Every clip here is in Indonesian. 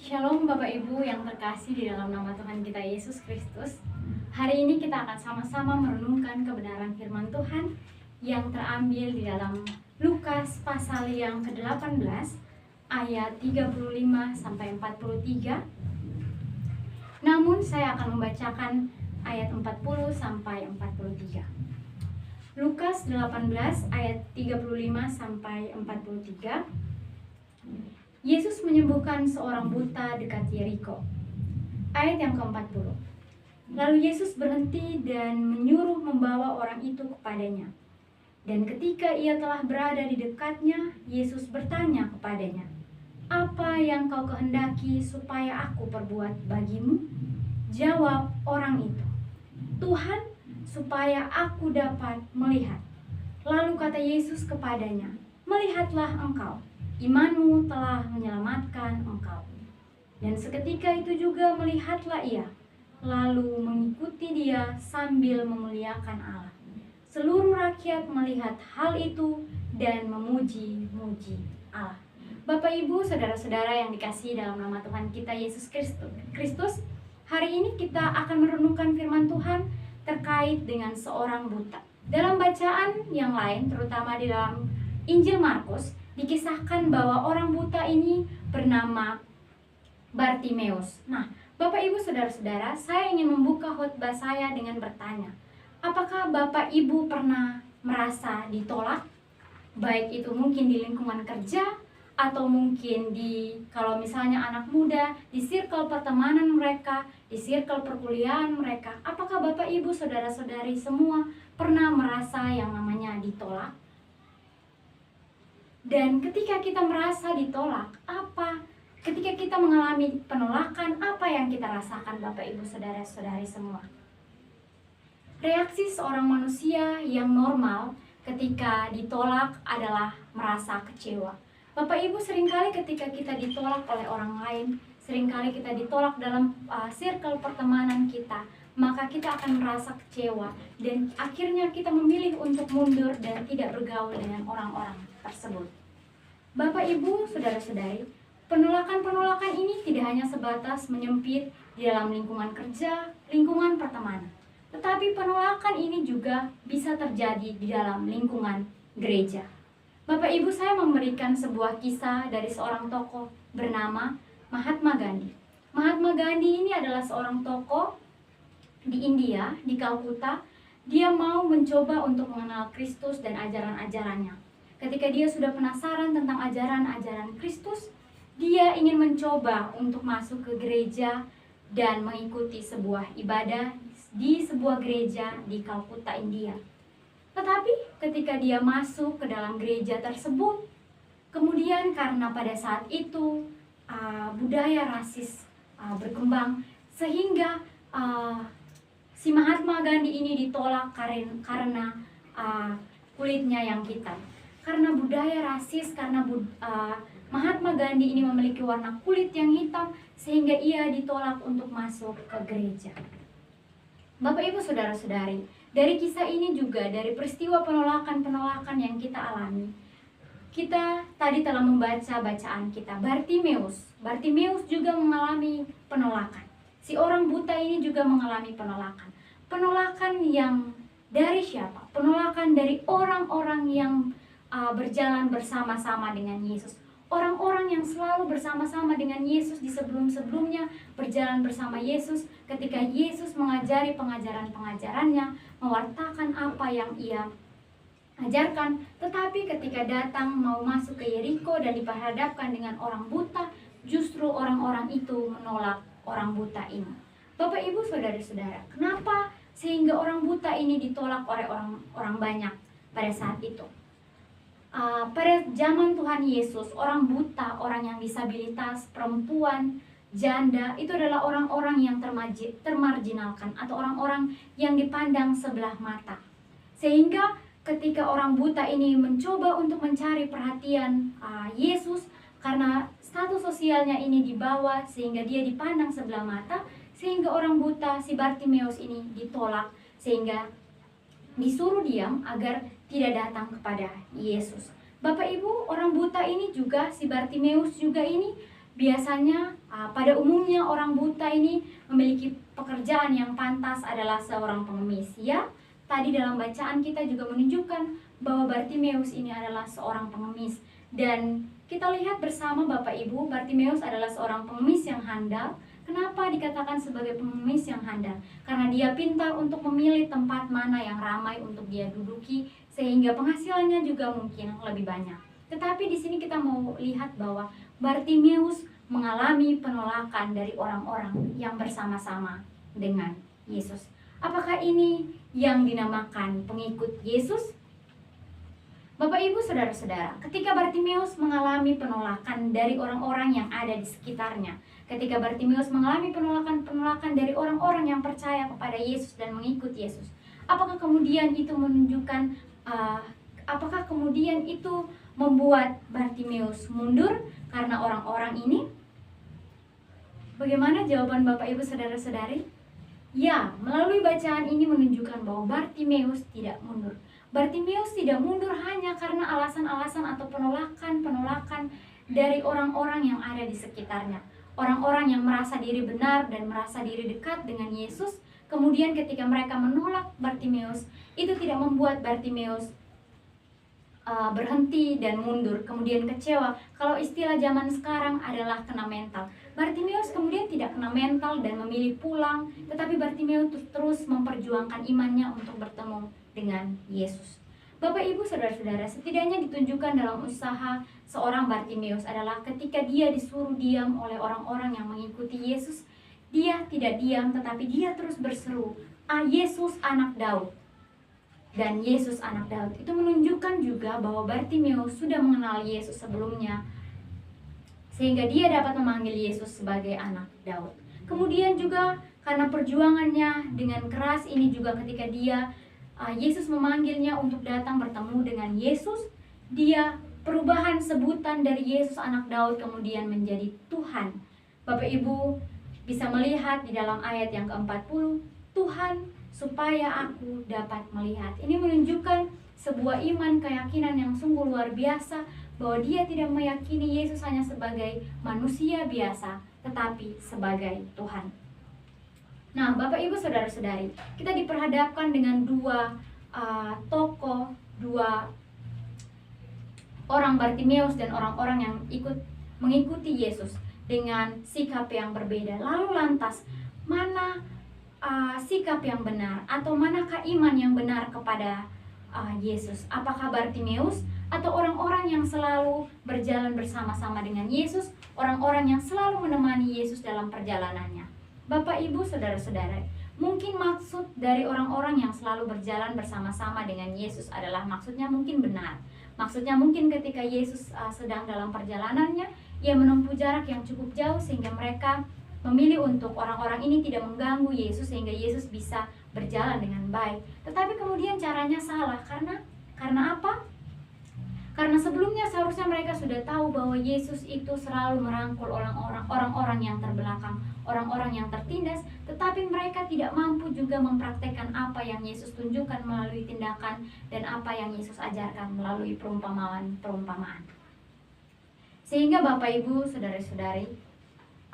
Shalom Bapak Ibu yang terkasih di dalam nama Tuhan kita Yesus Kristus. Hari ini kita akan sama-sama merenungkan kebenaran firman Tuhan yang terambil di dalam Lukas pasal yang ke-18 ayat 35 sampai 43. Namun saya akan membacakan ayat 40 sampai 43. Lukas 18 ayat 35 sampai 43. Yesus menyembuhkan seorang buta dekat Yeriko. Ayat yang ke-40. Lalu Yesus berhenti dan menyuruh membawa orang itu kepadanya. Dan ketika ia telah berada di dekatnya, Yesus bertanya kepadanya, "Apa yang kau kehendaki supaya aku perbuat bagimu?" Jawab orang itu, "Tuhan, supaya aku dapat melihat." Lalu kata Yesus kepadanya, "Melihatlah engkau, imanmu telah menyelamatkan engkau." Dan seketika itu juga melihatlah ia, lalu mengikuti dia sambil memuliakan Allah. Seluruh rakyat melihat hal itu dan memuji-muji Allah. Bapak, Ibu, saudara-saudara yang dikasihi dalam nama Tuhan kita Yesus Kristus, hari ini kita akan merenungkan firman Tuhan terkait dengan seorang buta. Dalam bacaan yang lain, terutama di dalam Injil Markus, dikisahkan bahwa orang buta ini bernama Bartimeus. Nah, Bapak Ibu saudara-saudara, saya ingin membuka khotbah saya dengan bertanya, apakah Bapak Ibu pernah merasa ditolak? Baik itu mungkin di lingkungan kerja, atau mungkin kalau misalnya anak muda, di circle pertemanan mereka, di circle perkuliahan mereka. Apakah Bapak Ibu saudara-saudari semua pernah merasa yang namanya ditolak? Dan ketika kita merasa ditolak, ketika kita mengalami penolakan, apa yang kita rasakan Bapak Ibu saudara-saudari semua? Reaksi seorang manusia yang normal ketika ditolak adalah merasa kecewa. Bapak Ibu, seringkali ketika kita ditolak oleh orang lain, seringkali kita ditolak dalam circle pertemanan kita, maka kita akan merasa kecewa dan akhirnya kita memilih untuk mundur dan tidak bergaul dengan orang-orang tersebut. Bapak, Ibu, saudara-saudari, penolakan-penolakan ini tidak hanya sebatas menyempit di dalam lingkungan kerja, lingkungan pertemanan, tetapi penolakan ini juga bisa terjadi di dalam lingkungan gereja. Bapak, Ibu, saya memberikan sebuah kisah dari seorang tokoh bernama Mahatma Gandhi. Mahatma Gandhi ini adalah seorang tokoh di India, di Calcutta. Dia mau mencoba untuk mengenal Kristus dan ajaran-ajarannya. Ketika dia sudah penasaran tentang ajaran-ajaran Kristus, dia ingin mencoba untuk masuk ke gereja dan mengikuti sebuah ibadah di sebuah gereja di Calcutta, India. Tetapi ketika dia masuk ke dalam gereja tersebut, kemudian karena pada saat itu budaya rasis berkembang, sehingga si Mahatma Gandhi ini ditolak karena kulitnya yang hitam. Karena budaya rasis, karena Mahatma Gandhi ini memiliki warna kulit yang hitam, sehingga ia ditolak untuk masuk ke gereja. Bapak, Ibu, saudara-saudari, dari kisah ini juga, dari peristiwa penolakan-penolakan yang kita alami, kita tadi telah membaca bacaan kita, Bartimeus juga mengalami penolakan. Si orang buta ini juga mengalami penolakan. Penolakan yang dari siapa? Penolakan dari orang-orang yang berjalan bersama-sama dengan Yesus. Orang-orang yang selalu bersama-sama dengan Yesus di sebelum-sebelumnya, berjalan bersama Yesus ketika Yesus mengajari pengajaran-pengajarannya, mewartakan apa yang ia ajarkan. Tetapi ketika datang mau masuk ke Yeriko dan diperhadapkan dengan orang buta, justru orang-orang itu menolak orang buta ini. Bapak, Ibu, saudara-saudara, kenapa sehingga orang buta ini ditolak oleh orang banyak pada saat itu? Pada zaman Tuhan Yesus, orang buta, orang yang disabilitas, perempuan, janda, itu adalah orang-orang yang termarginalkan atau orang-orang yang dipandang sebelah mata. Sehingga ketika orang buta ini mencoba untuk mencari perhatian Yesus, karena status sosialnya ini di bawah sehingga dia dipandang sebelah mata, sehingga orang buta si Bartimeus ini ditolak, sehingga disuruh diam agar tidak datang kepada Yesus. Bapak, Ibu, orang buta ini juga, si Bartimeus juga ini biasanya pada umumnya orang buta ini memiliki pekerjaan yang pantas adalah seorang pengemis. Ya, tadi dalam bacaan kita juga menunjukkan bahwa Bartimeus ini adalah seorang pengemis. Dan kita lihat bersama Bapak Ibu, Bartimeus adalah seorang pengemis yang handal. Kenapa dikatakan sebagai pengemis yang handal? Karena dia pintar untuk memilih tempat mana yang ramai untuk dia duduki, sehingga penghasilannya juga mungkin lebih banyak. Tetapi di sini kita mau lihat bahwa Bartimeus mengalami penolakan dari orang-orang yang bersama-sama dengan Yesus. Apakah ini yang dinamakan pengikut Yesus? Bapak Ibu saudara-saudara, ketika Bartimeus mengalami penolakan dari orang-orang yang ada di sekitarnya, ketika Bartimeus mengalami penolakan dari orang-orang yang percaya kepada Yesus dan mengikut Yesus, apakah kemudian itu menunjukkan apakah kemudian itu membuat Bartimeus mundur karena orang-orang ini? Bagaimana jawaban Bapak Ibu saudara-saudari? Ya, melalui bacaan ini menunjukkan bahwa Bartimeus tidak mundur. Bartimeus tidak mundur hanya karena alasan-alasan atau penolakan dari orang-orang yang ada di sekitarnya. Orang-orang yang merasa diri benar dan merasa diri dekat dengan Yesus, kemudian ketika mereka menolak Bartimeus, itu tidak membuat Bartimeus berhenti dan mundur, kemudian kecewa. Kalau istilah zaman sekarang adalah kena mental. Bartimeus kemudian tidak kena mental dan memilih pulang, tetapi Bartimeus terus memperjuangkan imannya untuk bertemu dengan Yesus. Bapak Ibu saudara-saudara, setidaknya ditunjukkan dalam usaha seorang Bartimeus adalah ketika dia disuruh diam oleh orang-orang yang mengikuti Yesus, dia tidak diam tetapi dia terus berseru, Yesus anak Daud. Dan Yesus anak Daud itu menunjukkan juga bahwa Bartimeus sudah mengenal Yesus sebelumnya, sehingga dia dapat memanggil Yesus sebagai anak Daud. Kemudian juga karena perjuangannya dengan keras ini juga ketika Yesus memanggilnya untuk datang bertemu dengan Yesus, dia perubahan sebutan dari Yesus anak Daud kemudian menjadi Tuhan. Bapak Ibu bisa melihat di dalam ayat yang ke-40, Tuhan supaya aku dapat melihat. Ini menunjukkan sebuah iman keyakinan yang sungguh luar biasa, bahwa dia tidak meyakini Yesus hanya sebagai manusia biasa, tetapi sebagai Tuhan. Nah, Bapak Ibu saudara-saudari, kita diperhadapkan dengan dua tokoh, dua orang, Bartimeus dan orang-orang yang mengikuti Yesus dengan sikap yang berbeda. Lalu lantas, mana sikap yang benar atau manakah iman yang benar kepada Yesus? Apakah Bartimeus atau orang-orang yang selalu berjalan bersama-sama dengan Yesus, orang-orang yang selalu menemani Yesus dalam perjalanannya? Bapak Ibu saudara-saudara, mungkin maksud dari orang-orang yang selalu berjalan bersama-sama dengan Yesus adalah maksudnya mungkin benar. Maksudnya mungkin ketika Yesus sedang dalam perjalanannya, ia menempuh jarak yang cukup jauh sehingga mereka memilih untuk orang-orang ini tidak mengganggu Yesus sehingga Yesus bisa berjalan dengan baik. Tetapi kemudian caranya salah. Karena apa? Karena sebelumnya seharusnya mereka sudah tahu bahwa Yesus itu selalu merangkul orang-orang yang terbelakang, orang-orang yang tertindas, tetapi mereka tidak mampu juga mempraktekkan apa yang Yesus tunjukkan melalui tindakan dan apa yang Yesus ajarkan melalui perumpamaan. Sehingga Bapak Ibu, saudara-saudari,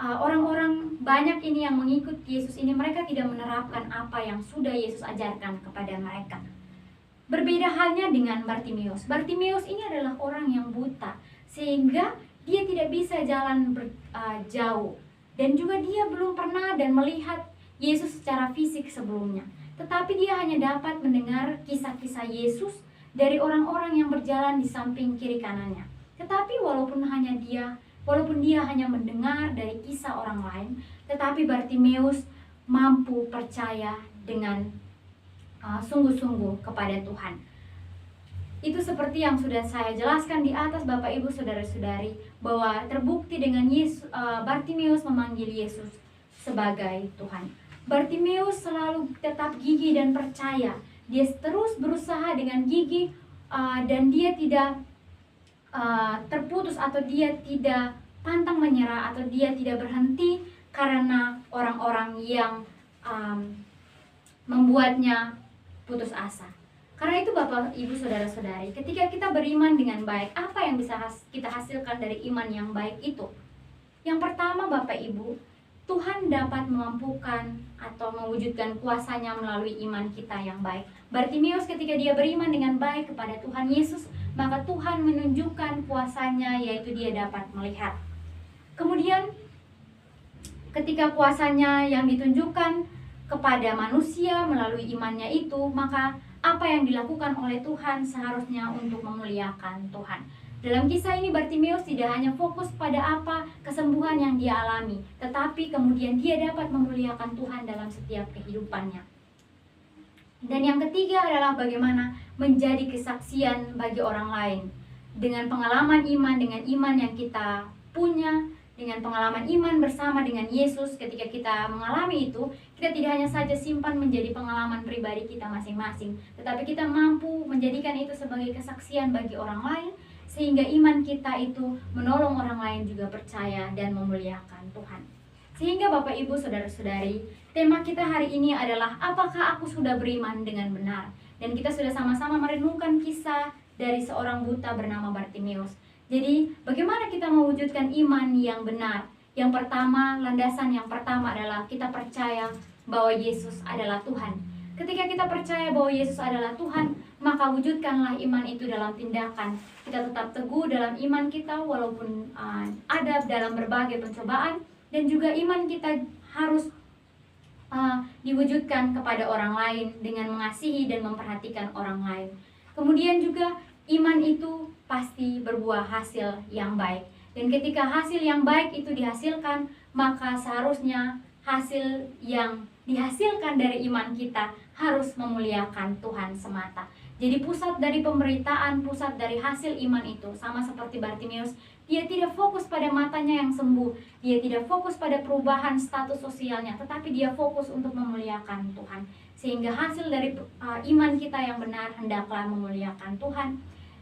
orang-orang banyak ini yang mengikut Yesus ini, mereka tidak menerapkan apa yang sudah Yesus ajarkan kepada mereka. Berbeda halnya dengan Bartimeus. Bartimeus ini adalah orang yang buta, sehingga dia tidak bisa jalan jauh, dan juga dia belum pernah dan melihat Yesus secara fisik sebelumnya. Tetapi dia hanya dapat mendengar kisah-kisah Yesus dari orang-orang yang berjalan di samping kiri kanannya. Tetapi walaupun dia hanya mendengar dari kisah orang lain, tetapi Bartimeus mampu percaya dengan sungguh-sungguh kepada Tuhan. Itu seperti yang sudah saya jelaskan di atas Bapak Ibu saudara-saudari, bahwa terbukti dengan Bartimeus memanggil Yesus sebagai Tuhan. Bartimeus selalu tetap gigih dan percaya. Dia terus berusaha dengan gigih dan dia tidak terputus atau dia tidak pantang menyerah atau dia tidak berhenti karena orang-orang yang membuatnya putus asa. Karena itu Bapak Ibu saudara-saudari, ketika kita beriman dengan baik, apa yang bisa kita hasilkan dari iman yang baik itu? Yang pertama Bapak Ibu, Tuhan dapat memampukan atau mewujudkan kuasanya melalui iman kita yang baik. Bartimeus ketika dia beriman dengan baik kepada Tuhan Yesus, maka Tuhan menunjukkan kuasanya, yaitu dia dapat melihat. Kemudian ketika kuasanya yang ditunjukkan kepada manusia melalui imannya itu, maka apa yang dilakukan oleh Tuhan seharusnya untuk memuliakan Tuhan. Dalam kisah ini Bartimeus tidak hanya fokus pada apa kesembuhan yang dia alami, tetapi kemudian dia dapat memuliakan Tuhan dalam setiap kehidupannya. Dan yang ketiga adalah bagaimana menjadi kesaksian bagi orang lain. Dengan pengalaman iman, dengan iman yang kita punya, dengan pengalaman iman bersama dengan Yesus, ketika kita mengalami itu, kita tidak hanya saja simpan menjadi pengalaman pribadi kita masing-masing, tetapi kita mampu menjadikan itu sebagai kesaksian bagi orang lain, sehingga iman kita itu menolong orang lain juga percaya dan memuliakan Tuhan. Sehingga Bapak Ibu Saudara-saudari, tema kita hari ini adalah apakah aku sudah beriman dengan benar? Dan kita sudah sama-sama merenungkan kisah dari seorang buta bernama Bartimeus. Jadi bagaimana kita mewujudkan iman yang benar? Yang pertama, landasan yang pertama adalah kita percaya bahwa Yesus adalah Tuhan. Ketika kita percaya bahwa Yesus adalah Tuhan, maka wujudkanlah iman itu dalam tindakan. Kita tetap teguh dalam iman kita walaupun ada dalam berbagai pencobaan, dan juga iman kita harus diwujudkan kepada orang lain dengan mengasihi dan memperhatikan orang lain. Kemudian juga iman itu pasti berbuah hasil yang baik. Dan ketika hasil yang baik itu dihasilkan, maka seharusnya hasil yang dihasilkan dari iman kita harus memuliakan Tuhan semata. Jadi pusat dari pemberitaan, pusat dari hasil iman itu sama seperti Bartimeus, dia tidak fokus pada matanya yang sembuh, dia tidak fokus pada perubahan status sosialnya, tetapi dia fokus untuk memuliakan Tuhan. Sehingga hasil dari iman kita yang benar hendaklah memuliakan Tuhan.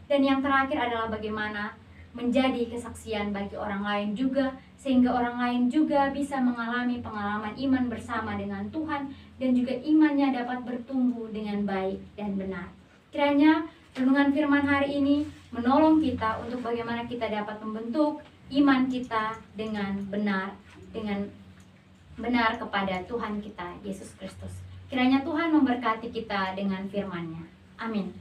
Dan yang terakhir adalah bagaimana menjadi kesaksian bagi orang lain juga, sehingga orang lain juga bisa mengalami pengalaman iman bersama dengan Tuhan, dan juga imannya dapat bertumbuh dengan baik dan benar. Kiranya renungan firman hari ini menolong kita untuk bagaimana kita dapat membentuk iman kita dengan benar kepada Tuhan kita Yesus Kristus. Kiranya Tuhan memberkati kita dengan firman-Nya. Amin.